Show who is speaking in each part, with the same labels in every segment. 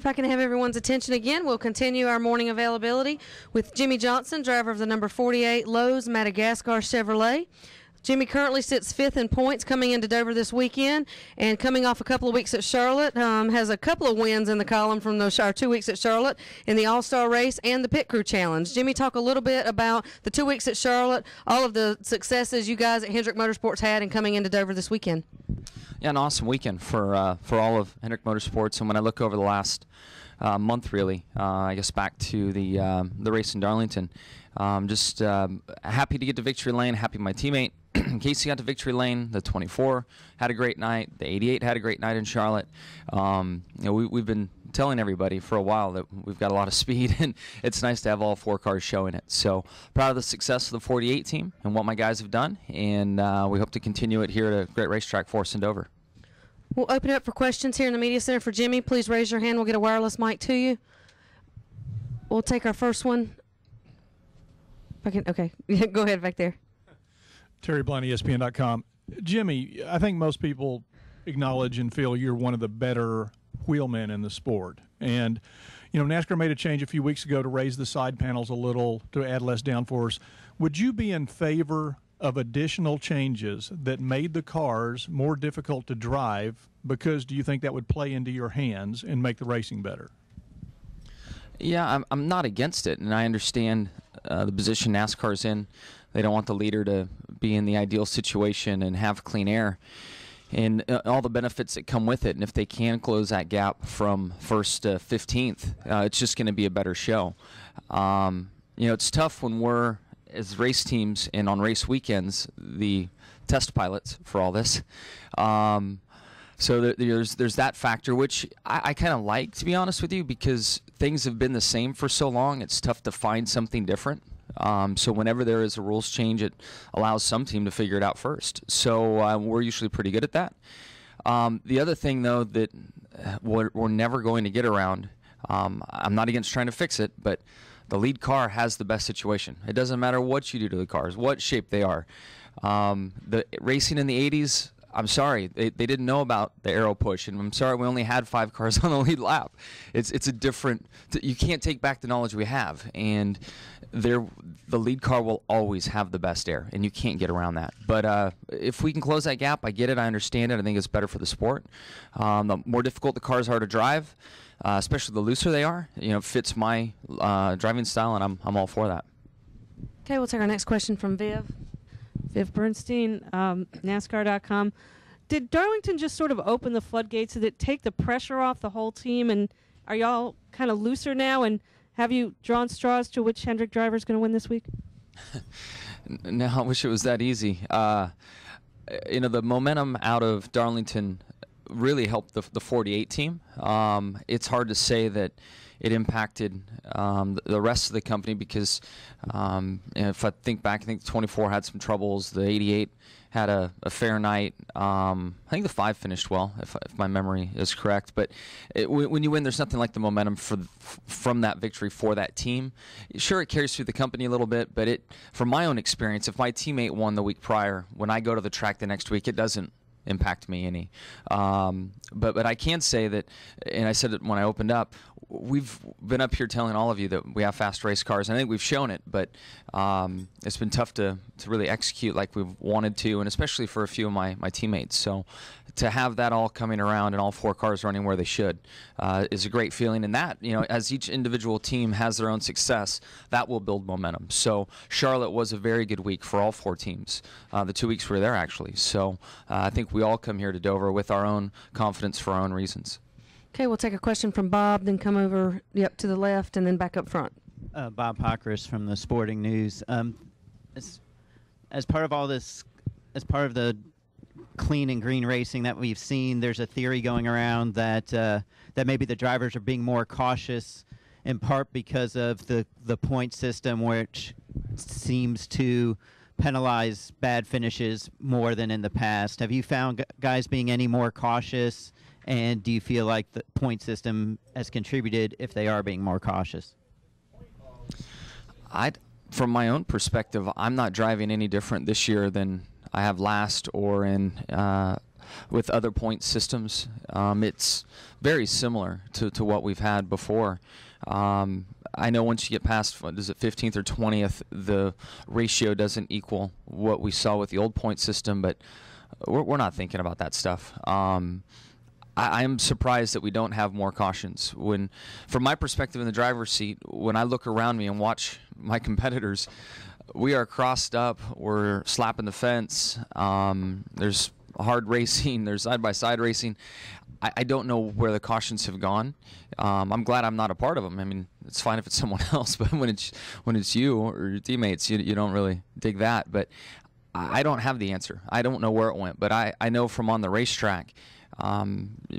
Speaker 1: If I can have everyone's attention again, we'll continue our morning availability with Jimmie Johnson, driver of the number 48 Lowe's Madagascar Chevrolet. Jimmie currently sits 5th in points coming into Dover this weekend, and coming off a couple of weeks at Charlotte, has a couple of wins in the column from our 2 weeks at Charlotte in the All-Star race and the Pit Crew Challenge. Jimmie, talk a little bit about the 2 weeks at Charlotte, all of the successes you guys at Hendrick Motorsports had in coming into Dover this weekend.
Speaker 2: Yeah, an awesome weekend for all of Hendrick Motorsports. And when I look over the last month, really, I guess back to the race in Darlington, just happy to get to victory lane. Happy my teammate Casey got to victory lane. The 24 had a great night. The 88 had a great night in Charlotte. We've been telling everybody for a while that we've got a lot of speed, and it's nice to have all 4 cars showing it. So proud of the success of the 48 team and what my guys have done, and we hope to continue it here at a great racetrack for us in Dover.
Speaker 1: We'll open it up for questions here in the Media Center for Jimmie. Please raise your hand. We'll get a wireless mic to you. We'll take our first one. Okay, go ahead back there.
Speaker 3: Terry Blunt, ESPN.com. Jimmie, I think most people acknowledge and feel you're one of the better wheelmen in the sport. And, NASCAR made a change a few weeks ago to raise the side panels a little to add less downforce. Would you be in favor of additional changes that made the cars more difficult to drive, because do you think that would play into your hands and make the racing better?
Speaker 2: Yeah, I'm not against it, and I understand the position NASCAR's in. They don't want the leader to be in the ideal situation and have clean air and all the benefits that come with it. And if they can close that gap from 1st to 15th, it's just going to be a better show. It's tough when we're, as race teams and on race weekends, the test pilots for all this. So there's that factor, which I kind of like, to be honest with you, because things have been the same for so long. It's tough to find something different. So whenever there is a rules change, it allows some team to figure it out first. So we're usually pretty good at that. The other thing, though, that we're never going to get around, I'm not against trying to fix it, but the lead car has the best situation. It doesn't matter what you do to the cars, what shape they are. The racing in the 80s, I'm sorry, they didn't know about the aero push, and I'm sorry we only had 5 cars on the lead lap. It's a different. You can't take back the knowledge we have, and the lead car will always have the best air, and you can't get around that. But if we can close that gap, I get it, I understand it. I think it's better for the sport. The more difficult the cars are to drive, especially the looser they are, fits my driving style, and I'm all for that.
Speaker 1: Okay, we'll take our next question from Viv. Viv Bernstein, NASCAR.com. Did Darlington just sort of open the floodgates? Did it take the pressure off the whole team? And are y'all kind of looser now? And have you drawn straws to which Hendrick driver is going to win this week?
Speaker 2: No, I wish it was that easy. The momentum out of Darlington really helped the 48 team. It's hard to say that it impacted the rest of the company because if I think back, I think the 24 had some troubles. The 88 had a fair night. I think the 5 finished well, if my memory is correct. But when you win, there's nothing like the momentum from that victory for that team. Sure, it carries through the company a little bit, but from my own experience, if my teammate won the week prior, when I go to the track the next week, it doesn't impact me any. But I can say that, and I said it when I opened up, we've been up here telling all of you that we have fast race cars. I think we've shown it, but it's been tough to really execute like we've wanted to, and especially for a few of my teammates. So to have that all coming around and all 4 cars running where they should is a great feeling. And that, as each individual team has their own success, that will build momentum. So Charlotte was a very good week for all 4 teams, the 2 weeks we were there actually. So I think we all come here to Dover with our own confidence for our own reasons.
Speaker 1: Okay, we'll take a question from Bob, then come over to the left, and then back up front.
Speaker 4: Bob Pockris from the Sporting News. As part of all this, as part of the clean and green racing that we've seen, there's a theory going around that that maybe the drivers are being more cautious, in part because of the point system, which seems to penalize bad finishes more than in the past. Have you found guys being any more cautious, and do you feel like the point system has contributed if they are being more cautious?
Speaker 2: From my own perspective, I'm not driving any different this year than I have last or in with other point systems. It's very similar to what we've had before. I know once you get past, what is it, 15th or 20th, the ratio doesn't equal what we saw with the old point system, but we're not thinking about that stuff. I'm surprised that we don't have more cautions. From my perspective in the driver's seat, when I look around me and watch my competitors, we are crossed up, we're slapping the fence, there's hard racing, there's side-by-side racing. I don't know where the cautions have gone. I'm glad I'm not a part of them. I mean, it's fine if it's someone else, but when it's you or your teammates, you don't really dig that. But I don't have the answer. I don't know where it went, but I know from on the racetrack,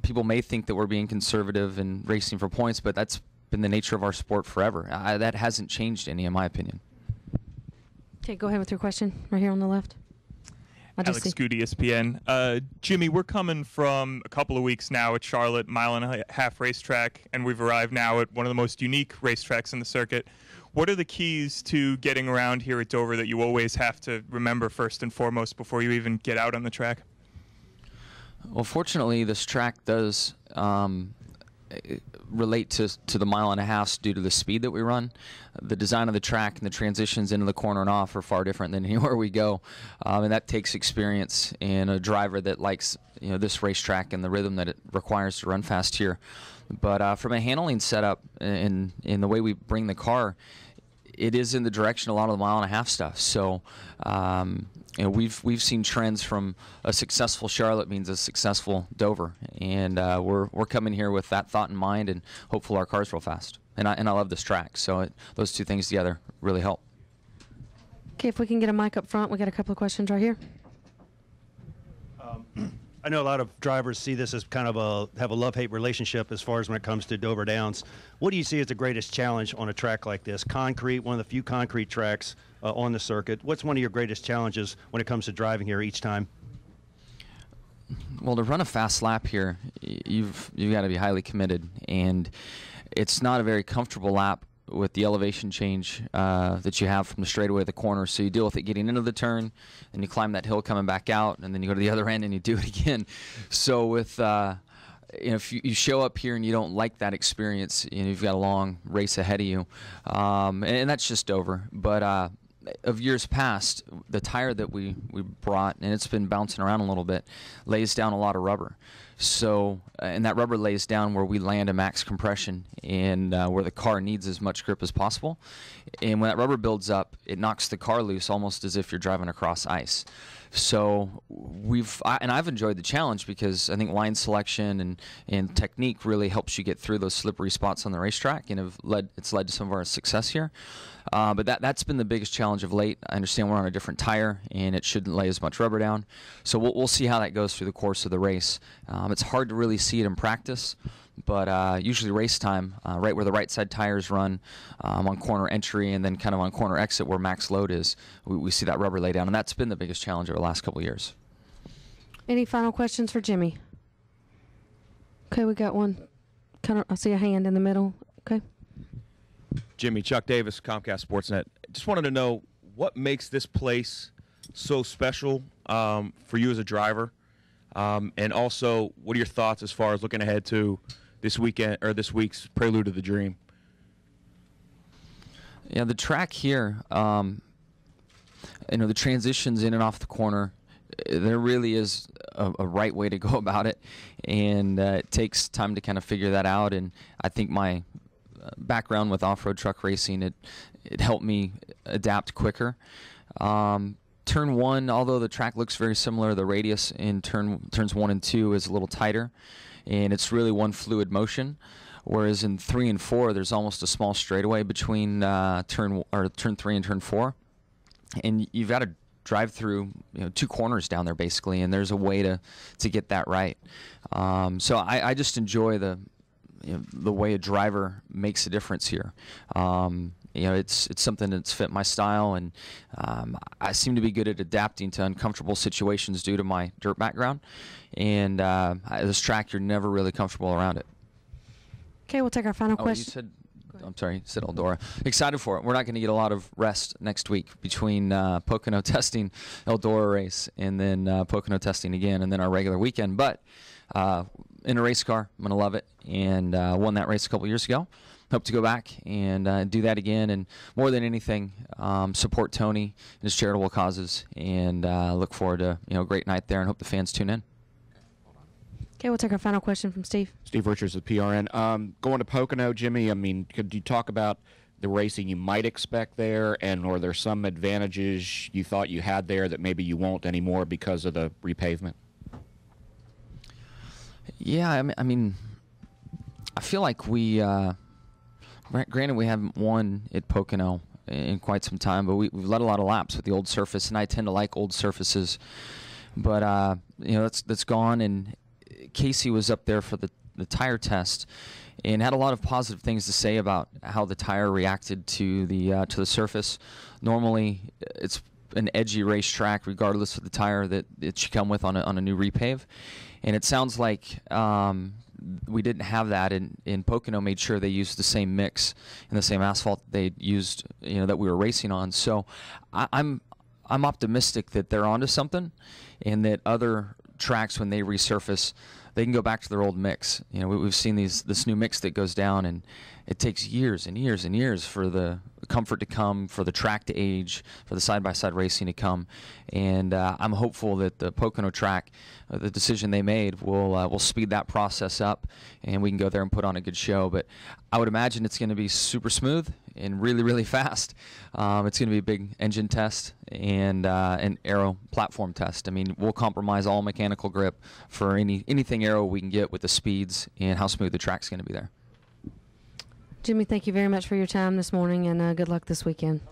Speaker 2: people may think that we're being conservative and racing for points, but that's been the nature of our sport forever. That hasn't changed any, in my opinion.
Speaker 1: Okay, go ahead with your question right here on the left.
Speaker 5: Alex Scuti, ESPN. Jimmy, we're coming from a couple of weeks now at Charlotte, mile-and-a-half racetrack, and we've arrived now at one of the most unique racetracks in the circuit. What are the keys to getting around here at Dover that you always have to remember first and foremost before you even get out on the track?
Speaker 2: Well, fortunately, this track does relate to the mile and a half due to the speed that we run. The design of the track and the transitions into the corner and off are far different than anywhere we go, and that takes experience and a driver that likes this racetrack and the rhythm that it requires to run fast here. But from a handling setup and in the way we bring the car, it is in the direction of a lot of the mile and a half stuff. So we've seen trends from a successful Charlotte means a successful Dover, and we're coming here with that thought in mind, and hopefully our cars roll fast. And I love this track, so those two things together really help.
Speaker 1: Okay, if we can get a mic up front, we got a couple of questions right here.
Speaker 6: I know a lot of drivers see this as kind of have a love-hate relationship as far as when it comes to Dover Downs. What do you see as the greatest challenge on a track like this? Concrete, one of the few concrete tracks on the circuit. What's one of your greatest challenges when it comes to driving here each time?
Speaker 2: Well, to run a fast lap here, you've got to be highly committed, and it's not a very comfortable lap with the elevation change that you have from the straightaway to the corner. So you deal with it getting into the turn, and you climb that hill coming back out, and then you go to the other end and you do it again. So with if you show up here and you don't like that experience, you've got a long race ahead of you, and that's just over. But of years past, the tire that we brought, and it's been bouncing around a little bit, lays down a lot of rubber. So, and that rubber lays down where we land a max compression and where the car needs as much grip as possible. And when that rubber builds up, it knocks the car loose almost as if you're driving across ice. So I've enjoyed the challenge because I think line selection and technique really helps you get through those slippery spots on the racetrack, and it's led to some of our success here. But that's been the biggest challenge of late. I understand we're on a different tire, and it shouldn't lay as much rubber down. So we'll see how that goes through the course of the race. It's hard to really see it in practice, but usually race time, right where the right side tires run on corner entry and then kind of on corner exit where max load is, we see that rubber lay down, and that's been the biggest challenge over the last couple of years.
Speaker 1: Any final questions for Jimmy? Okay, we got one. I see a hand in the middle. Okay.
Speaker 7: Jimmy, Chuck Davis, Comcast Sportsnet. Just wanted to know what makes this place so special for you as a driver, and also what are your thoughts as far as looking ahead to this weekend or this week's Prelude to the Dream?
Speaker 2: Yeah, the track here, the transitions in and off the corner, there really is a right way to go about it, and it takes time to kind of figure that out. And I think my background with off-road truck racing, it helped me adapt quicker. Turn 1, although the track looks very similar, the radius in turns 1 and 2 is a little tighter, and it's really one fluid motion. Whereas in 3 and 4, there's almost a small straightaway between turn 3 and turn 4, and you've got to drive through 2 corners down there basically, and there's a way to get that right. So I just enjoy the way a driver makes a difference here. It's something that's fit my style, and I seem to be good at adapting to uncomfortable situations due to my dirt background. And this track, you're never really comfortable around it.
Speaker 1: Okay, we'll take our final question.
Speaker 2: You said I'm sorry, said Eldora. Excited for it. We're not going to get a lot of rest next week between Pocono testing, Eldora race, and then Pocono testing again, and then our regular weekend. But in a race car, I'm going to love it, and won that race a couple years ago. Hope to go back and do that again, and more than anything, support Tony and his charitable causes, and look forward to a great night there, and hope the fans tune in.
Speaker 1: Okay, we'll take our final question from Steve.
Speaker 8: Steve Richards with PRN. Going to Pocono, Jimmy, I mean, could you talk about the racing you might expect there, and are there some advantages you thought you had there that maybe you won't anymore because of the repavement?
Speaker 2: Yeah, I mean, I feel like we, granted we haven't won at Pocono in quite some time, but we've led a lot of laps with the old surface, and I tend to like old surfaces. But, that's gone, and Casey was up there for the tire test and had a lot of positive things to say about how the tire reacted to the surface. Normally, it's an edgy racetrack, regardless of the tire that it should come with on a new repave. And it sounds like we didn't have that, and Pocono made sure they used the same mix and the same asphalt they used, that we were racing on. So I'm optimistic that they're onto something, and that other tracks, when they resurface, they can go back to their old mix. We've seen this new mix that goes down, and it takes years and years and years for the comfort to come, for the track to age, for the side-by-side racing to come. And I'm hopeful that the Pocono track, the decision they made, will speed that process up, and we can go there and put on a good show. But I would imagine it's going to be super smooth and really, really fast. It's going to be a big engine test and an aero platform test. I mean, we'll compromise all mechanical grip for anything aero we can get with the speeds and how smooth the track's going to be there.
Speaker 1: Jimmie, thank you very much for your time this morning, and good luck this weekend.